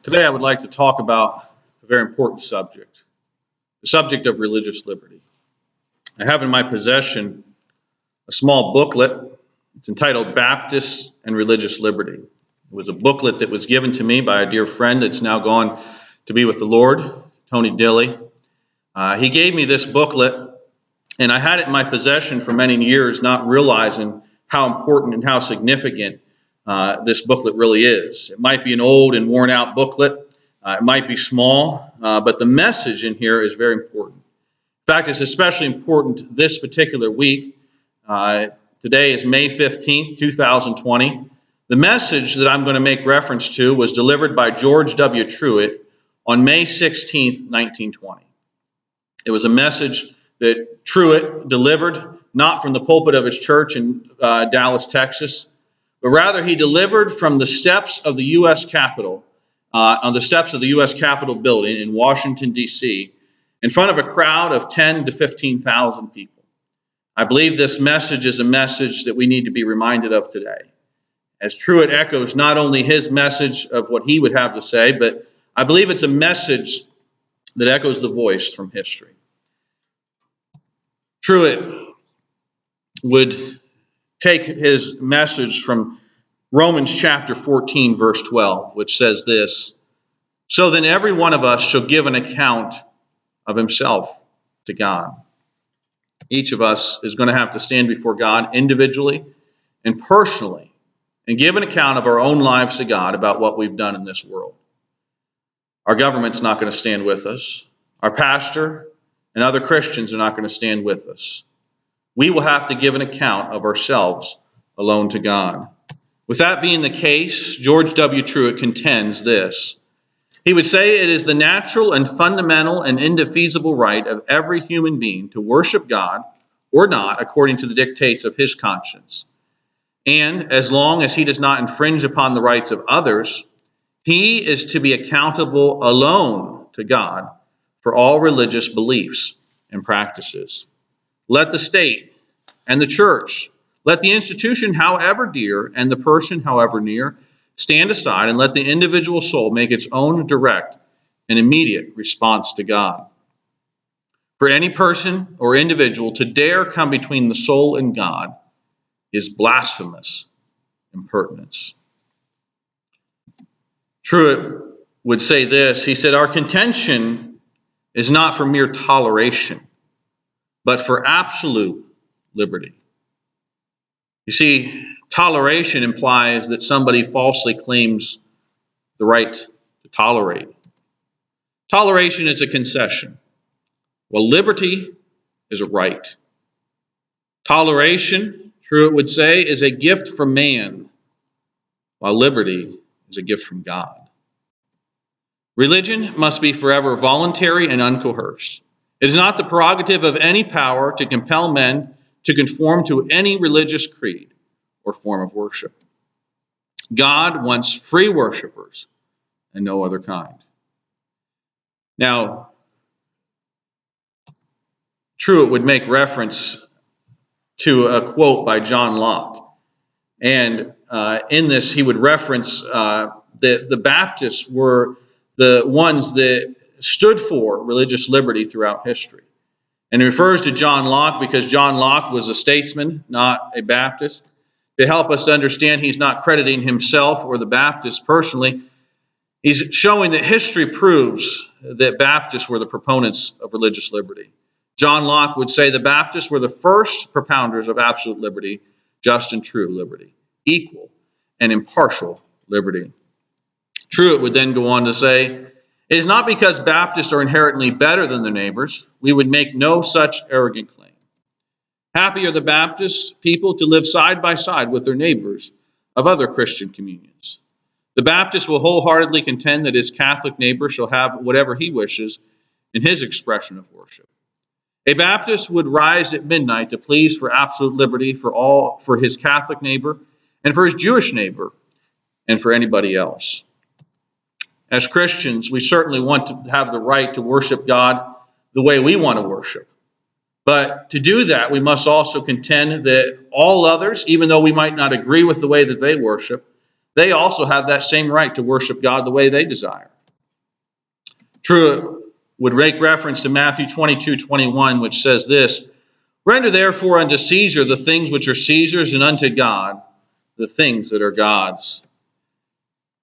Today I would like to talk about a very important subject, the subject of religious liberty. I have in my possession a small booklet. It's entitled Baptists and Religious Liberty. It was a booklet that was given to me by a dear friend that's now gone to be with the Lord, Tony Dilley. He gave me this booklet, and I had it in my possession for many years, not realizing how important and how significant this booklet really is. It might be an old and worn out booklet. It might be small, but the message in here is very important. In fact, it's especially important this particular week. Today is May 15th, 2020. The message that I'm going to make reference to was delivered by George W. Truett on May 16th, 1920. It was a message that Truett delivered not from the pulpit of his church in Dallas, Texas, but rather he delivered from the steps of the U.S. Capitol, on the steps of the U.S. Capitol building in Washington, D.C., in front of a crowd of 10 to 15,000 people. I believe this message is a message that we need to be reminded of today, as Truett echoes not only his message of what he would have to say, but I believe it's a message that echoes the voice from history. Truett would take his message from Romans chapter 14, verse 12, which says this: "So then every one of us shall give an account of himself to God." Each of us is going to have to stand before God individually and personally and give an account of our own lives to God about what we've done in this world. Our government's not going to stand with us. Our pastor and other Christians are not going to stand with us. We will have to give an account of ourselves alone to God. With that being the case, George W. Truett contends this. He would say it is the natural and fundamental and indefeasible right of every human being to worship God or not according to the dictates of his conscience. And as long as he does not infringe upon the rights of others, he is to be accountable alone to God for all religious beliefs and practices. Let the state and the church, let the institution, however dear, and the person, however near, stand aside and let the individual soul make its own direct and immediate response to God. For any person or individual to dare come between the soul and God is blasphemous impertinence. Truett would say this. He said, "Our contention is not for mere toleration, but for absolute liberty." You see, toleration implies that somebody falsely claims the right to tolerate. Toleration is a concession, while liberty is a right. Toleration, Truett would say, is a gift from man, while liberty is a gift from God. Religion must be forever voluntary and uncoerced. It is not the prerogative of any power to compel men to conform to any religious creed or form of worship. God wants free worshipers and no other kind. Now, Truett would make reference to a quote by John Locke. And in this, he would reference that the Baptists were the ones that stood for religious liberty throughout history. And he refers to John Locke because John Locke was a statesman, not a Baptist. To help us to understand, he's not crediting himself or the Baptists personally. He's showing that history proves that Baptists were the proponents of religious liberty. John Locke would say the Baptists were the first propounders of absolute liberty, just and true liberty, equal and impartial liberty. Truett would then go on to say, "It is not because Baptists are inherently better than their neighbors. We would make no such arrogant claim. Happy are the Baptist people to live side by side with their neighbors of other Christian communions. The Baptist will wholeheartedly contend that his Catholic neighbor shall have whatever he wishes in his expression of worship. A Baptist would rise at midnight to please for absolute liberty for his Catholic neighbor and for his Jewish neighbor and for anybody else. As Christians, we certainly want to have the right to worship God the way we want to worship. But to do that, we must also contend that all others, even though we might not agree with the way that they worship, they also have that same right to worship God the way they desire. Truett would make reference to Matthew 22:21, which says this, "Render therefore unto Caesar the things which are Caesar's, and unto God the things that are God's."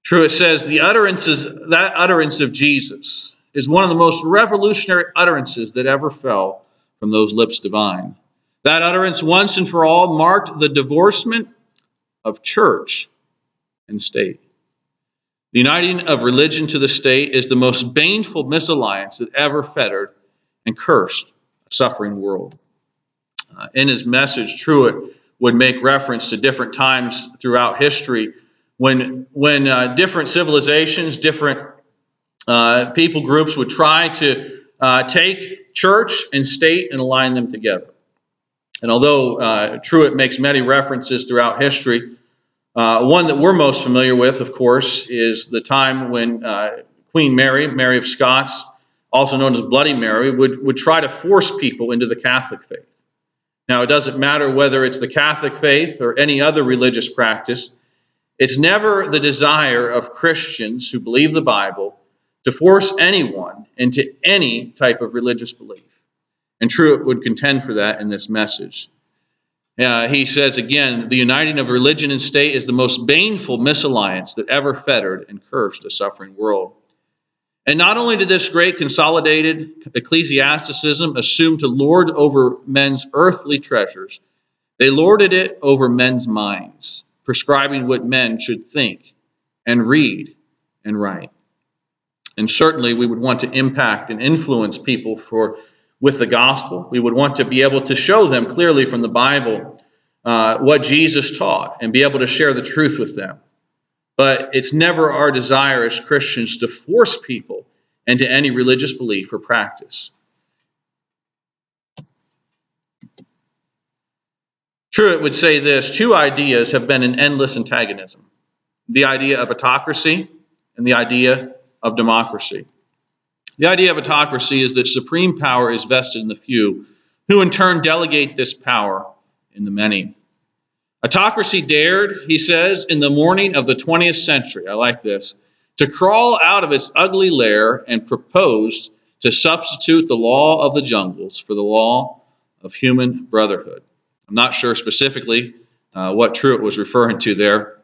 Truett says that utterance of Jesus is one of the most revolutionary utterances that ever fell from those lips divine. That utterance once and for all marked the divorcement of church and state. The uniting of religion to the state is the most baneful misalliance that ever fettered and cursed a suffering world. In his message, Truett would make reference to different times throughout history when different civilizations, different people groups would try to take church and state and align them together. And although Truett makes many references throughout history, one that we're most familiar with, of course, is the time when Queen Mary, Mary of Scots, also known as Bloody Mary, would try to force people into the Catholic faith. Now, it doesn't matter whether it's the Catholic faith or any other religious practice. It's never the desire of Christians who believe the Bible to force anyone into any type of religious belief. And Truett would contend for that in this message. He says again, the uniting of religion and state is the most baneful misalliance that ever fettered and cursed a suffering world. And not only did this great consolidated ecclesiasticism assume to lord over men's earthly treasures, they lorded it over men's minds, prescribing what men should think and read and write. And certainly we would want to impact and influence people with the gospel. We would want to be able to show them clearly from the Bible what Jesus taught and be able to share the truth with them. But it's never our desire as Christians to force people into any religious belief or practice. Truett would say this, two ideas have been in endless antagonism: the idea of autocracy and the idea of democracy. The idea of autocracy is that supreme power is vested in the few, who in turn delegate this power in the many. Autocracy dared, he says, in the morning of the 20th century, I like this, to crawl out of its ugly lair and proposed to substitute the law of the jungles for the law of human brotherhood. I'm not sure specifically what Truett was referring to there,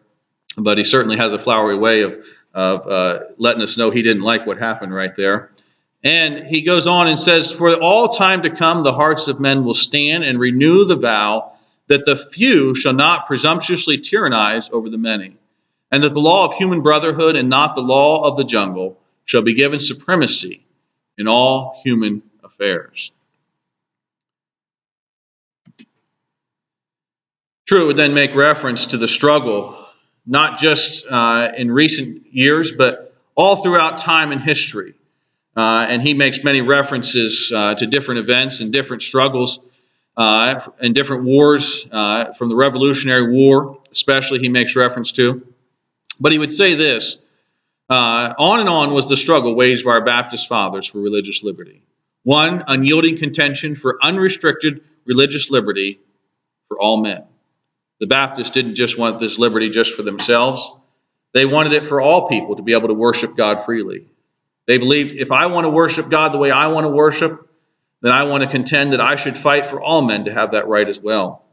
but he certainly has a flowery way of letting us know he didn't like what happened right there. And he goes on and says, "For all time to come, the hearts of men will stand and renew the vow that the few shall not presumptuously tyrannize over the many, and that the law of human brotherhood and not the law of the jungle shall be given supremacy in all human affairs." Truett would then make reference to the struggle, not just in recent years, but all throughout time and history. And he makes many references to different events and different struggles and different wars, from the Revolutionary War, especially, he makes reference to. But he would say this, on and on was the struggle waged by our Baptist fathers for religious liberty. One, unyielding contention for unrestricted religious liberty for all men. The Baptists didn't just want this liberty just for themselves. They wanted it for all people to be able to worship God freely. They believed, if I want to worship God the way I want to worship, then I want to contend that I should fight for all men to have that right as well.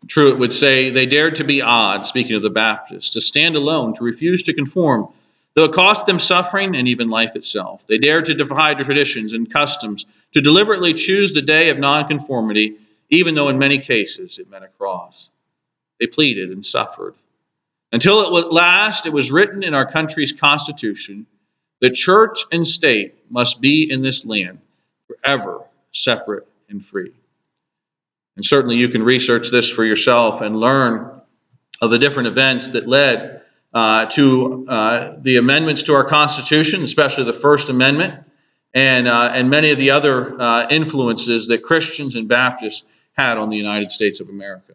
Truett would say, they dared to be odd, speaking of the Baptists, to stand alone, to refuse to conform, though it cost them suffering and even life itself. They dared to defy traditions and customs, to deliberately choose the day of nonconformity, even though in many cases it meant a cross. They pleaded and suffered, until at last it was written in our country's constitution that church and state must be in this land forever separate and free. And certainly you can research this for yourself and learn of the different events that led to the amendments to our Constitution, especially the First Amendment, and many of the other influences that Christians and Baptists had on the United States of America.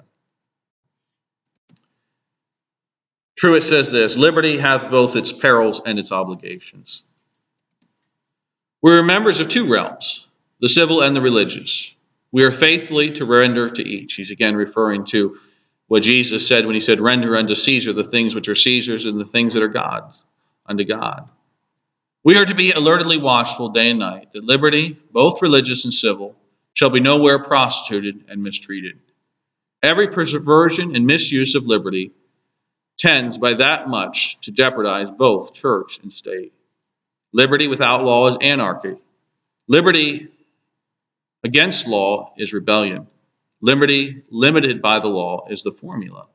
Truett says this, liberty hath both its perils and its obligations. We are members of two realms, the civil and the religious. We are faithfully to render to each. He's again referring to what Jesus said when he said, render unto Caesar the things which are Caesar's and the things that are God's unto God. We are to be alertly watchful day and night, that liberty, both religious and civil, shall be nowhere prostituted and mistreated. Every perversion and misuse of liberty tends by that much to jeopardize both church and state. Liberty without law is anarchy. Liberty against law is rebellion. Liberty limited by the law is the formula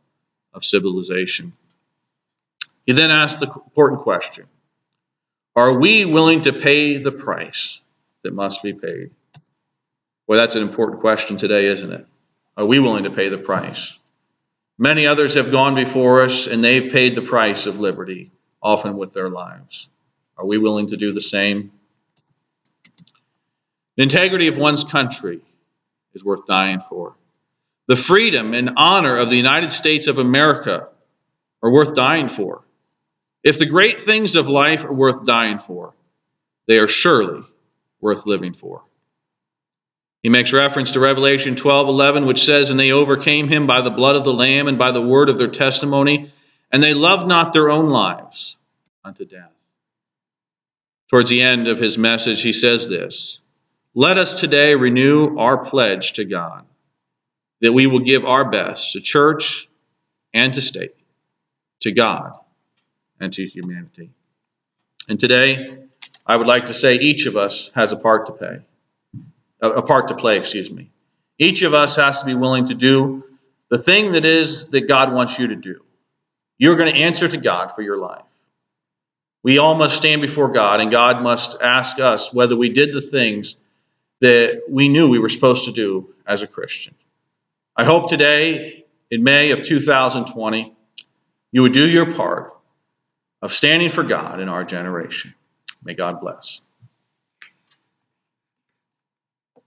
of civilization. He then asks the important question: are we willing to pay the price that must be paid? Well, that's an important question today, isn't it? Are we willing to pay the price? Many others have gone before us, and they've paid the price of liberty, often with their lives. Are we willing to do the same? The integrity of one's country is worth dying for. The freedom and honor of the United States of America are worth dying for. If the great things of life are worth dying for, they are surely worth living for. He makes reference to Revelation 12:11, which says, "And they overcame him by the blood of the Lamb and by the word of their testimony, and they loved not their own lives unto death." Towards the end of his message, he says this: "Let us today renew our pledge to God, that we will give our best to church and to state, to God and to humanity." And today, I would like to say each of us has a part to play. Each of us has to be willing to do the thing that God wants you to do. You're going to answer to God for your life. We all must stand before God, and God must ask us whether we did the things that we knew we were supposed to do as a Christian. I hope today, in May of 2020, you would do your part of standing for God in our generation. May God bless.